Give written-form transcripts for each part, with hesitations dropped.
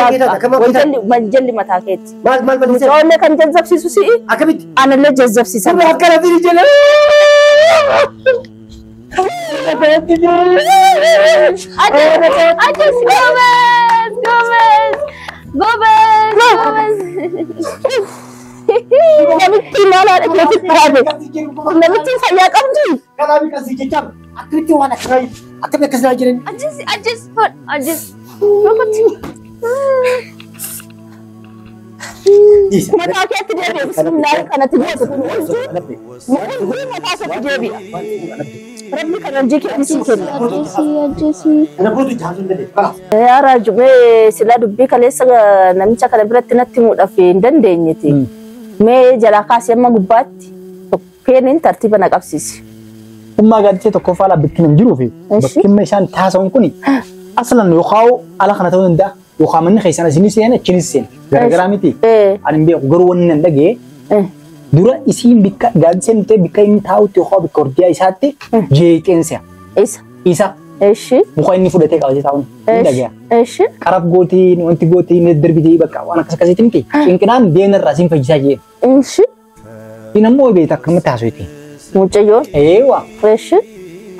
وجلي متاكيت ما بنسوي لك أنت جذب سيسوسي أكيد أنا اللي جذب سيسوسي أنا هكذا في رجال أجلس قومز نبتي مالا نبتي ترابي نبتي فيا قمتي كلامي كسي جام أكيد وانا كراي أكيد كسي جرين أجلس متى كنت تجيبي بسم الله كانت تجيبي متى تجيبي ربي كان يجيك يسيكني أنا برضو جاهزين ده يا رجل سلا دبي كليسا نمشي كلا برات نتيمو دفين دندينيتي ما جلاكاس يما قبات كين ترتيب أنا قبسيس وما قدرت تكفى بكين جروفي بكين مشان تحسون كوني أصلاً يخاو على خناتون ده يخاو من خيسنا سينيسيان تشينيسين غراميتي أنا بيجو غروون نندقي دورا إسيم بيكا قادسين تي بيكا ينتاو تيخاو بكورديا إساتي جيكينسيا إيسا إيش مخايني فودتك أوجي تاون نندقي إيش كارب غوتي نوانتي غوتي ندر بيجي بكا وانا كسكاسي تمتي إنكنان دين الراسين فجاجي إيش ينمو بيتك متحسويتي مجيون أيوة إيش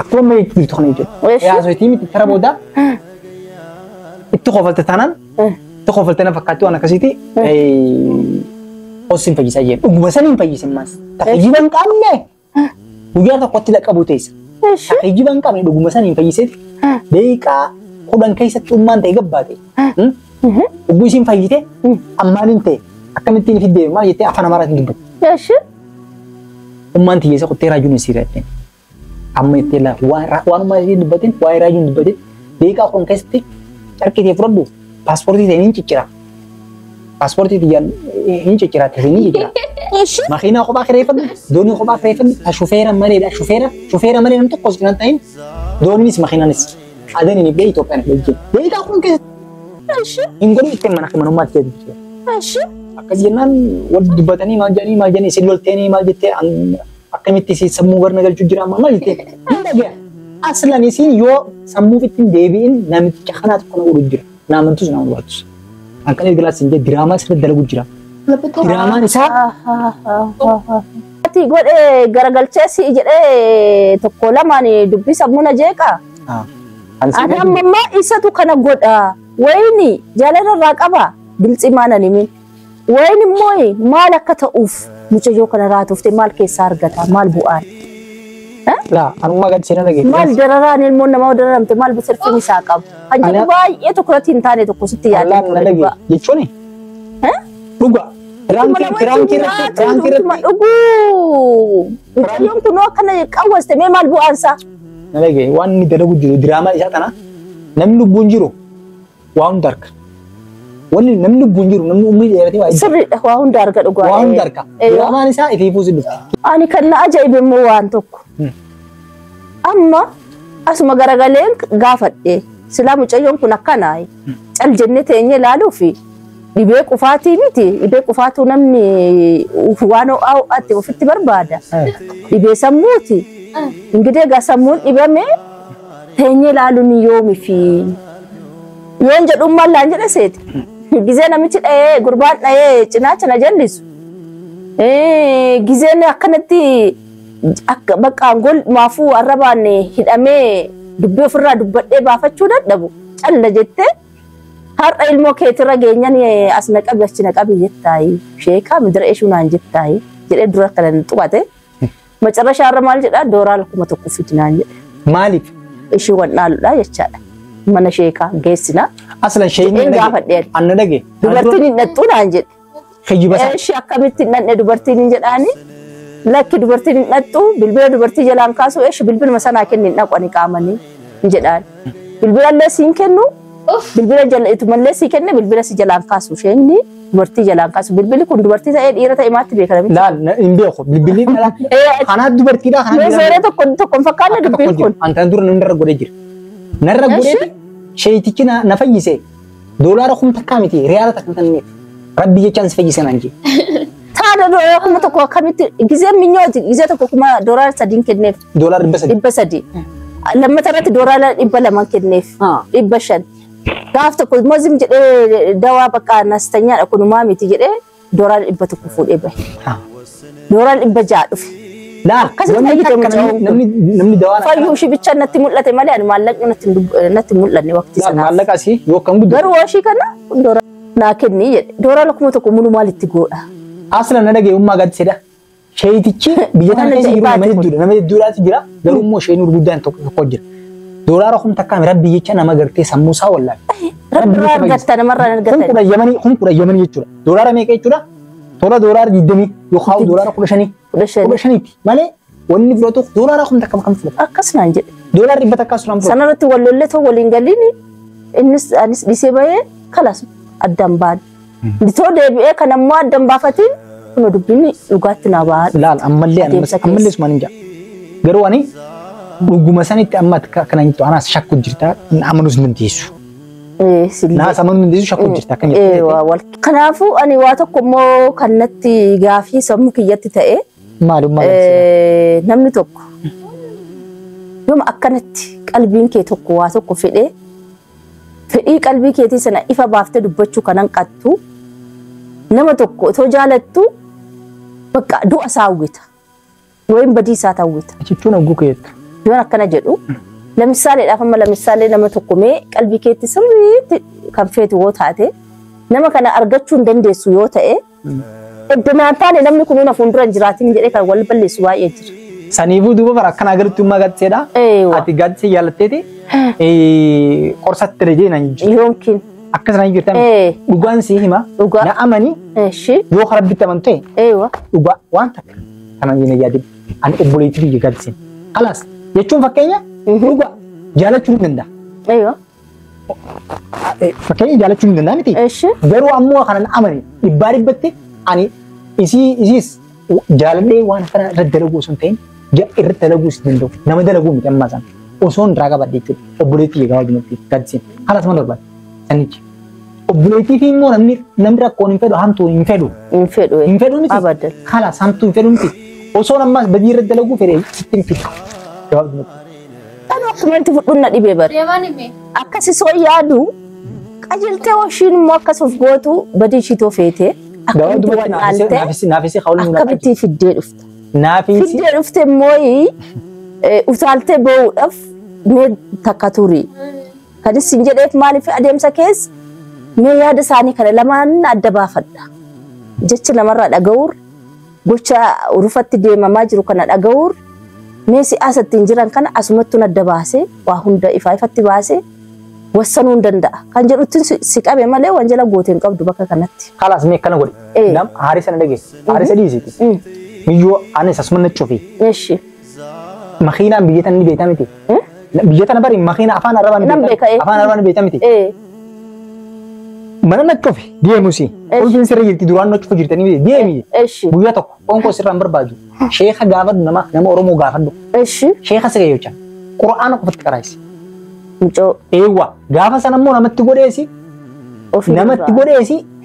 أكو ما يكبر تخنيجو يا سويتي متى ترى بودا التخوفل تتنان تخوفل تنا فكاتو أنا كسيتي أوسين فجيس أجين وبسنين فجيس ماس تخيجيبان كامنة ويا تقطي لك أبو تيس تخيجيبان كامنة وبسنين فجيسة ديكا خدان كيسة تومان تيجب باتي وبوسين فجيته أمانين تي أكملتين في الدين ما يتي أفنى مرات نجيب إيش أمان تيجي كنت راجون سيرتين أما يتلا وان ما يجي دبتين واي راجون دبتين ديكا خون كيستي أركيد يفرضو باسبورتي تاني نشيكرا باسبورتي تيجان نشيكرا تاني نشيكرا ما خينا خو باخر يفرض دوني خو باخر يفرض شوفيرا مري لا شوفيرا مري نمتو قص كنا تاين دوني مش ما خينا نس هذا ني بيتو كان بيجي ديكا خون كيست إيش إنقولي يتم أنا كمان ما تجي إيش أكيدنا ود دبتني ما جاني سيلول تاني ما جت عن أكملتي سي سمو ورنا قال جوجرا ما جت نندقي أصلاً نسين يو سمو فيتين ديبين نامت كخنات كنا ورجرا نامنتوس نامواتوس أكان يقول سنجة دراما سر دلوا جرا دراما نسا تيجور غرغل تشي إجر تقولا ماني دبي سمونا جيكا أنا ماما إساتو كنا قد ويني جالنا راكبا بالسيمانا نمين وين موي مالك تأوف مجيو كنا راتوفتي مال كيسار قطع مال بوان لا أنا ما قد سينا لقيت مال درران المون ما درران مال بصير في مساقب هنجي باي يتوكلتين تاني تقصتي يا لا لا لقيت يشوني لقى رانكي يوم كنا كنا أول تمام مال بوان سا لقيت وان ندرو جرو دراما إساتنا نملو بونجرو وان دارك ولي نملو بونجرو نملو أمي جراتي وايد سر وان دارك أقول وان دارك دراما نسا إذا يفوز الدكتور أنا كنا أجايب موان توك أما أسمع غرغلين غافت سلام يوم كنا كناي الجنة إني لالو في يبيك وفاتي ميتي يبيك وفاتو نمني وانو أو أتي وفتي بربادة يبي سموتي إنكده قسمون يبامي إني لالو نيومي في يوم جد أمال لانجل سيد جزينا ميتي قربان جنا جلسو جزينا كنتي بقى أقول ما فو الرباني هدامي دبي فرا دبتة بافتشو دبو الله جت هر الموكيت رجعني أسمك أبي أشتنك أبي جتاي شيكا مدري إيش ونان جتاي جد دورا كلام توقته ما ترى شهر مال جد دورا لكم ما تكفي نان مالك إيش هو نال لا يشتغل mana sheka gesina aslan shayni anna dage dubartini natuna anjed khijibasa shakamitin nan dubartini jedani lakki dubartini nattu bilbil dubarti jalan kaso esh bilbil masana kenni naqani qamani jedan bilbil alle sin kennu bilbil jal itu malle si kenne bilbil si jalan kaso shayni dubarti jalan kaso bilbil kun dubarti sa dira ta imati be kala la imbe ko bilbil kala ana dubarti da kana zere to kon fakana bilbil kun anta dur nundar gode jir narra gode shaytikina nafayise دولار خم تكامتي ريال تكنتني ربي يجانس في جسنا نجي هذا دولار خم تكوا كامتي جزء من يوتي جزء تكوا كما دولار سدين كنيف دولار بس دي لما ترى دولار يبلا ما كنيف يبشد Gaafta ko mozim jedhe dawaa bakka nastanyaa kun maamiti jedhe dooraan 100 fuudhee bahe. Dooraan 600 dhufe. Laa namni dawaa fayyuu shi bicha natti mul'ate malee ani maallaqni natti mul'anne waqtii sana. Maallaqa asii yoo kan guddaa. Garuu washii kana dooraan naa kenni jedhe dooraan 1,000 mulu maalitti godha. Asla na dhagee ummaa gadsiidha. Sheetichi biyya kana keessa jiru nama hedduudhaati jira. Garuu immoo sheen gurguddaan tokko jira. Doolaara kun takka rabbi jecha nama gartee sammuu isaa wallaahi. Rabbi argatta namarraa argatta. Kun kudha yamanii jechuudha. Doolaara meeqa jechuudha? Tola doolaara 20 yookaan doolaara 15 malee wanni birootu doolaara kun takka kam fudhata. Akkas naan jedhe. Doolaara 100 takka suuraan fudhata. Sanarratti wallollee too waliin galiini innis anis dhisee bahee kalas addaan baan. Ditoo deebi'ee kan ammoo addaan baafatiin kun dubbinni dhugaatti naa ba'a. Laal ammallee sumaan hin jaa. Garuu ani dhuguma sanitti amma kana jettu anas shakku jirta amanus dandeessu. Naas amanuu dandeessu shakku jirta akkamitti. Kanaafuu ani waa tokko immoo kan natti gaafii sammuu kiyyatti ta'e. Maalummaa namni tokko yooma akkanatti qalbiin kee tokko waa tokko fedhii qalbii keetii sana ifa baaftee dubbachuu kanan qattu nama tokko otoo jaalattu bakka du'a isaa hawwita yookiin badii isaa hawwita. Jechuun hagguu keetta. Yoon akkana jedhu lamisaaleedhaaf amma lamisaalee nama tokko mee qalbii keetti sirriitti kan feetu yoo taate nama kana argachuu hin dandeessu yoo ta'e eddanaan taane namni kun na fuuldura hin jiraatin jedhee kan wal balleessu baay'ee jira. Saniifuu duuba bara akkana agartti ummaa gadseedha. Ati gadsee jaalatteeti qorsatti rajee naan jiru. Yoomkin. Akkasana jirtan dhugaan si hima na amani yoo karabbitti amantee dhugaa waan takka kanan jine yaadin ani obboleetti biyya gadseen. Alas jechuun fakkeenya dhugaa jaalachuu hin danda'a. Fakkeenya jaalachuu hin danda'a miti. Garuu ammoo kanan amani dhibbaa dhibbatti ani isiis jaaladhee waan kana irratti dalaguu osoo hin ta'in irratti dalaguu si danda'u nama dalaguu miti ammaa sana osoo hin raagabadde jechuudha obboleetti biyya gabaabinatti gadseen. Alas mana barbaade. Sanichi obboleettii fi immoo namni rakkoon hin fedhu hamtuu hin fedhu. Hin fedhu miti. Halas hamtuu hin fedhu miti. Osoo ammas badii irratti dalaguu fedhe sitti hin fidhu. Ani akkuma itti fudhuun na dhibee bara. Akkasi soo yaadu qajeeltee washiin immoo akkas of gootu badii ishitoo feetee akkamitti akkamitti fiddee dhufta. Fiddee dhufte immoo utaaltee ba'uudhaaf mee takka turii. Kanis hin jedheef maaliif adeemsa keessa mee yaada isaanii kana lamaan adda baafadha. Jecha namarraa dhaga'uur gocha urufatti deemamaa jiru kana dhaga'uur mee siyaasatti hin jiran kana asumattuun adda baasee waa hunda ifatti baasee wassanuu hin danda'a. Kan jedhutti si qabe malee waan jala gooteen qabdu bakka kanatti. Kalaas mee akkana godhe. Nam haarisa na dhageesse. Haarisa dhiisiti. Miyyoo anis asuma nachuufi. Eeshi. Makiinaan biyya tana ni beektaa miti. Biyya tana bari makiina afaan arabaan beektaa miti. Mana nachuufi deemusi. Ulfiin sirra jirti duraan nachuufi jirtanii miti deemi. Guyyaa tokko qonkoo sirraan barbaadu. Sheekha gaafadhu nama Oromoo gaafadhu. Sheekha Sigayyochaa. Qura'aana qofatti qaraayisi. Eewwa gaafa sana immoo namatti godheesi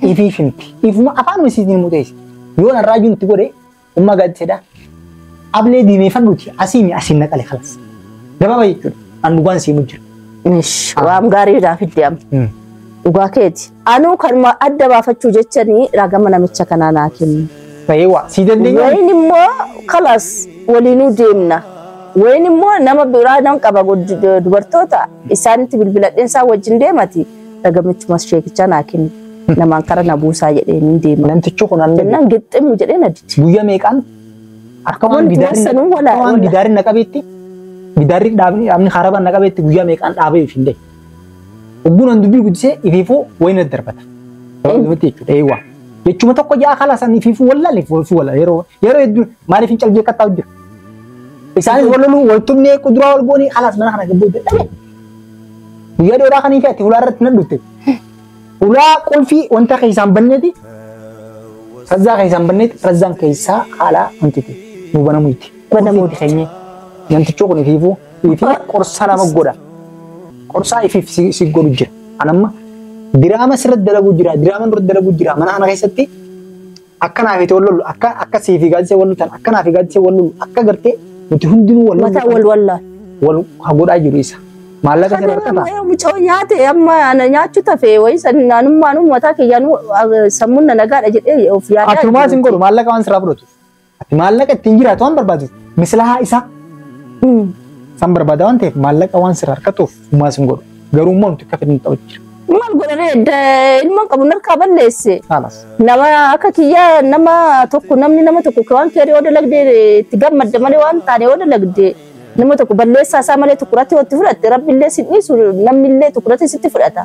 ifiif himti. Ifuma afaan misiitiin muteessi. Yoo narraajuun itti godhe ummaa gaaddiseedha. Ablee diimeeffadhuuti asiin naqale kalas. Gabaabaa jechuudha. An dhugaan siimuu jira. Waan gaariidhaaf itti amma. Dhugaa keeti. Anuu kanuma adda baafachuu jechanii raagama namicha kanaa naa kennu. Eewwa sii dandeenya. Wayin immoo kalas waliinuu deemna. Wayin immoo nama biraa nama qaba dubartoota isaanitti bilbiladheen isaa wajjin deemati. Ragamichumas sheekicha naa kennu. Namaan kara na buusaa jedhee ni deema. Namtichi kun an Jennaan gixximu jedhee na didi. guyyaa meeqaan akka waan gidaarri na qabeetti gidaarri dhaabni harabaan na qabeetti guyyaa meeqaan dhaabee of hin dee. Ogguun an dubbii guddisee ifiifuu wayina darbata. Jechuudha eewwa. Jechuma tokko jaa kalaasan ifiifuu wallaalee yeroo hedduu maaliif hin calgee kattaa hojjeta. Isaanis waloluu waltumnee kuduraa wal goonii kalaas mana kana gabboo dadhabe. Guyyaa dheeraa kanii fi ati ulaa irratti na dhutte. Ulaa qulfii wanta keessaan banneeti. Razzaa keessaan banneeti. Razzaan keessaa haalaa wantiti. Nu banamuuti. Banamuuti keenye. Namtichoo kun ifiifuu qorsaa nama godha. Qorsaa ifiif si godhu jira. Anamma diraama sirratti dalaguu jira. Diraama irratti dalaguu jira. Mana kana keessatti akka naafite wal lollu akka siifi gaaddisee wal lutan akka naafi gaaddisee wal lollu akka gartee nuti hundinuu wal Mataa wal wallaan. wal godhaa jiru isa. Maallaqa sirra harkata. Mucoo nyaate amma ana nyaachu tafe wayi sannaanummaanuu mataa kiyyaanuu sammuun na nagaadha jedhee of yaadaa. Atumaa sin godhu maallaqa waan sirraa fudhatu. Ati maallaqa ittiin jiraatu waan barbaadu mislahaa isaa san barbaada waan ta'eef maallaqa waan sirraa harkatuuf umaa sin godhu. Garuu immoo nuti akka fedhan ta'u jira. Maal godhanii ilmaan qabu narkaa balleesse. Halas. Nama akka kiyyaa nama tokko waan keerii yoo dalagdee itti gammadda malee waan taane yoo dalagdee nama tokko balleessaa isaa malee tokkorratti yoo itti fudhatte rabbillee si dhiisu namnillee tokkorratti sitti fudhata.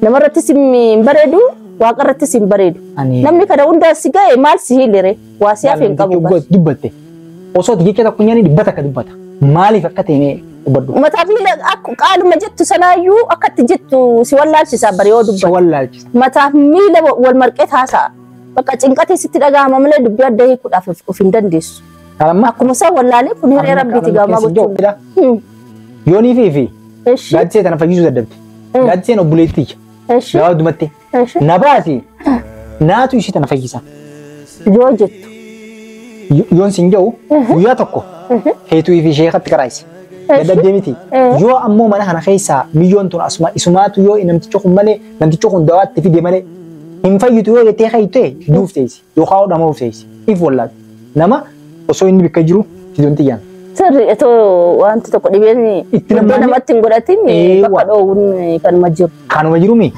Namarratti si hin bareedu waaqarratti si hin bareedu. Namni kana hundaa si ga'e maal si hiilere waa si hafe hin qabu. Dubbatte osoo jecha tokko nyaani dubbata akka dubbata maaliif akka ta'e dubbadhu. Mataa fi qaaluma jettu sanaayyuu akkatti jettu si wallaalchisa bare yoo dubbatu. Si wallaalchisa. Mataa miila wal marqee taasa'a. Bakka cinqatee sitti dhagahama malee dubbii adda hiikuudhaaf of hin dandeessu. Akkuma isaan wallaalee kun hiree rabbiiti gaamaa gochuudha. Yoonii fi gaaddisee tana fayyisuu dadhabde. Gaaddiseen obboleettii gaafa dumatte. Na baasi naatu ishee tana fayyisa. Yoo jettu. Yoon sin jedhu guyyaa tokko heetuu fi ishee irratti karaayise. Dadhabdee miti. Yoo ammoo mana kana keessaa biyyoon tun asuma isumaatu yoo namtichi kun malee namtichi kun dawaatti fide malee hin fayyitu yoo jettee kaayitee duuf teessi yookaan dhama of teessi. If wallaati. Nama osoo inni bikka jiru sidoon xiyyaan. Sirri etoo wanti tokko dhibeen itti namatti hin godhatin bakka dhoowwuun kanuma jiru. Kanuma jiru mi?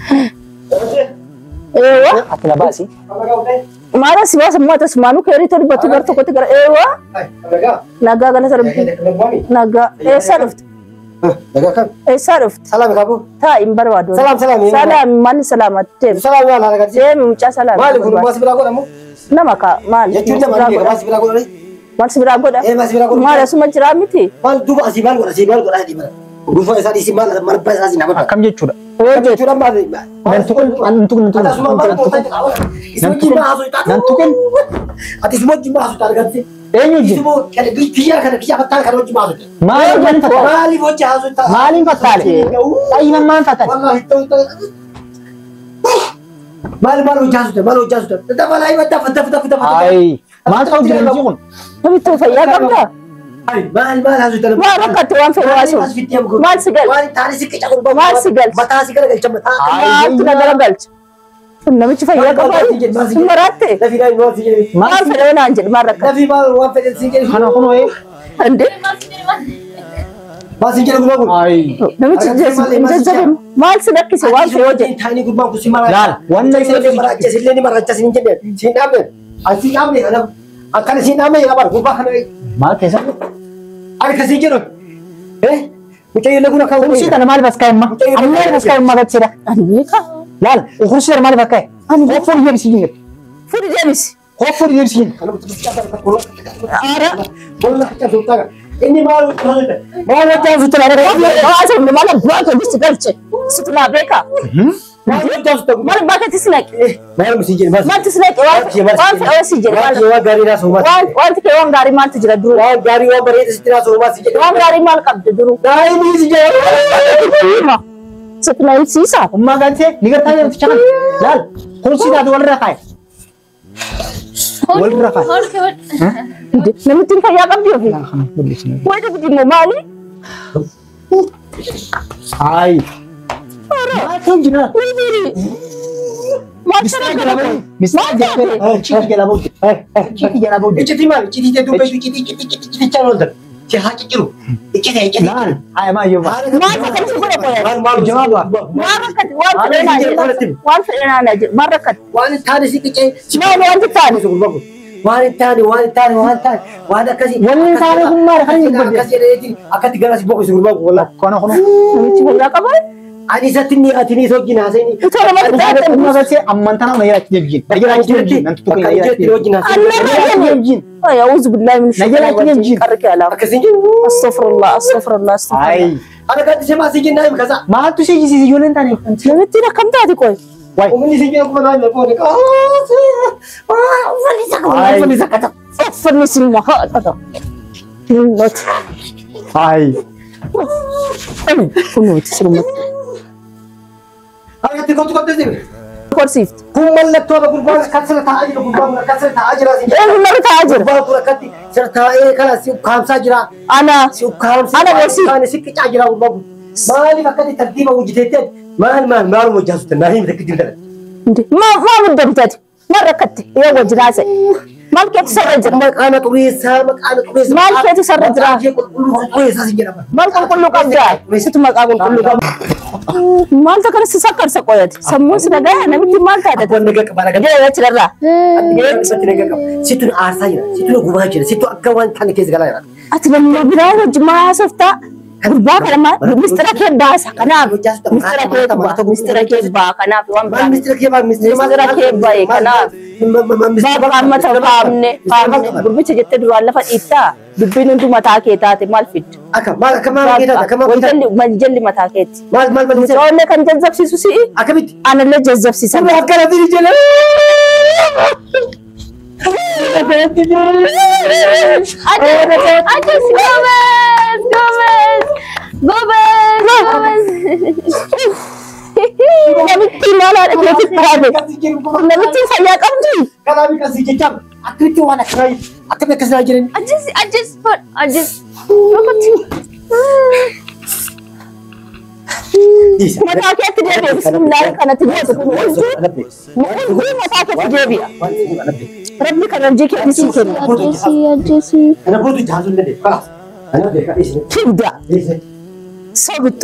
Eewa. Ati na baasi. Maala si baasa mata sumaanu keerii toli batu gar tokkotti gara eewa. Nagaa gala sarbi. Nagaa eessa dhufte? Nagaa kam? Eessa dhufte? Salaam kabu. Taa hin barbaadu. Salaam. Salaam manni salaamatte. Salaam yaa laala gadii. Deemi mucaa salaam. Maali kun maas biraa godhamu? Nama ka maali? Jechuun nama ni maas biraa godhani. Maal biraa godha? Maas biraa godha. Maal asuma jiraa miti? Maal duuba asii maal godha hadi bara. Dhufa isaa dhiisi maal marba isaa si nama. Akkam jechuudha. Jechuudha maal. Ati simo jimma hasu targatti. Eenyu jin? Simo kiyya fataan kan hojii maasu. Maaliif fataan? Maaliif hojii hasu taa? Maaliif fataan? Ayman maan fataan? Wallahi ta'u. Maal hojii hasu. Dabalai badda. Ay, maal ta'u jiran kun? Namitti fayyaa qabda. Maal hasu taa? Maal rakkate waan fayyaa maal sigal? Maal taani si qica qurba. Maal sigal? Mataa si gara galcha mataa. Maaltu na gara galcha? Namichi fayyaa qaba. Maratte. Maal fedhe naan jedhu maal rakkate? Nafi maal waan fedhe si jedhu. Kana kun wayi. Ande. Maal si jedhu gurba kun. Ay. Namichi jajjabe maal si lakkise waan fedhe hojii. Taani gurba kun si mara. Laal wanna sillee ni maracha si jedhe. Si dhaabne. Asi dhaabne kana. Akkana si dhaabne jedha gurba kana. maal keessa? Akka si jedhu. Mucayyoo laguun akka Kursi kana maal bakka himma? Amma bakka himma gacheera. Annika. Laal kursi kana maal bakka? Hoffoo deebisi jiru. Furi deebisi. Hoffoo deebisi jiru. Ara. Bolla akka sultana. Inni maal hojjeta? Maal wajjin fitila dha? Hawaasa maal baaka bisi galche. Situla beeka. Maal hojjeta? Maal baaka tislaqe. Maal si jedhu? Maal tislaqe waan fa'aa si jedhu. Waan gaarii naa sooma. Waan kee waan gaarii maaltu jira duru. Waan gaarii waan bareedaa si naa sooma si jedhu. Waan gaarii maal qabdu duru. Daa'imni si jedhu. Situla ibsiisa. Ummaa galchee ni gartaa jirti chakan. Laal kursi taatu walirra kaaye. Walirra kaaye. Namitti fayyaa qabdi ofii. Wayita gudinne maali? Ay. Maal ta'u jira? Maal sana galabu? Misal jabe. Chiki jalabu. Chiki jalabu. Iciti maal? Iciti te dubbe iciti channel dan. Si haa cikiru. Iciti. Laal. Ay ma yoba. Maal rakkati si godhe qoya? Maal Jawaaba. Maal rakkati waan fedheenaa jiru. Waan fedheenaa jiru. Maal rakkati? waan taane si qicee. Maal wanti taane? Waan taane waan akkasii. Wanni taane kun maal kan hin Akkas jedheeti akkatti gara si boqosu gurba walla. Kana kun. Namichi fayyaa qaba. Ani isatti ni ati ni sojjina haseeni. Itoo namatti taate. Ummaa galchee ammantaan na jira deebjin. Na jira deebjin. Nan tuqee na jira deebjin. Deebjin. Ay, auzu billahi min shaitanir rajim. Qarqi ala. Akkasii jiru. Astaghfirullah. Ay. Ana gadi sema si jenna im kaza. Maaltu si jisi ijoolleen taane. Namitti rakkam taate qoy. Waay. Umni si jenna kuma na ne ko ne. Uffanni sakata. Uffanni sinna haadha. Nuti. Ay. Kunuuti sirmatti. Ana ti ko tesi. Korsiifti. Kun mallattoo da gurbaan kasala ta'aa jira gurbaan kasala ta'aa jira si. Eenyu nama taa'aa jira? Gurbaan kun akkatti sir ta'ee kana si kaamsaa jira. Ana. Si kaamsaa. Ana beeksi. Kana si qicaa jira gurbaan kun. مالي فكرت ترتيبه وجدتين ما وجهت الناهي متكدين ده ما مدمتت ما ركضت يا وجراسي مال كيف تسرج أنا طويسة مال كيف تسرج طويسة سجنها مال كله قبضة ست ما قابل كله قبضة مال تكر سكر سقويت سموس نجا أنا متى مال كذا أقول نجاك بارك جاي يتشرر ستون عارسين ستون غواجر ستون أكوان ثاني كيس قلايا أتمنى بلا جماعة سفتا Gurbaa kana maal mistira kee baasa kanaaf mistira kee baa kanaaf waan biraa mistira kee baay'ee kanaaf baaba qaamata faamne gurbicha jettee duraan lafa dhiittaa dubbiin hundi mataa kee taate maal fidda jalli mataa keetti mucoollee kan jazzabsiisu si'i anallee jazzabsiisan Gomez. Namichi maal haadha keetti faraade? Namichi fayyaa qabdi? Kanaafii kan si jechaan akkamitti waan akkamitti akkas jiran? Ajjis. Mataa keetti deebi'a. Bismillaahi kanatti deebi'a. Hundi mataa keetti deebi'a. Rabbi kan hojii keetti sii kenna. Ana booda jaasullee deebi'a. Ana beekaa dhiisne. Fibda. Sobittu.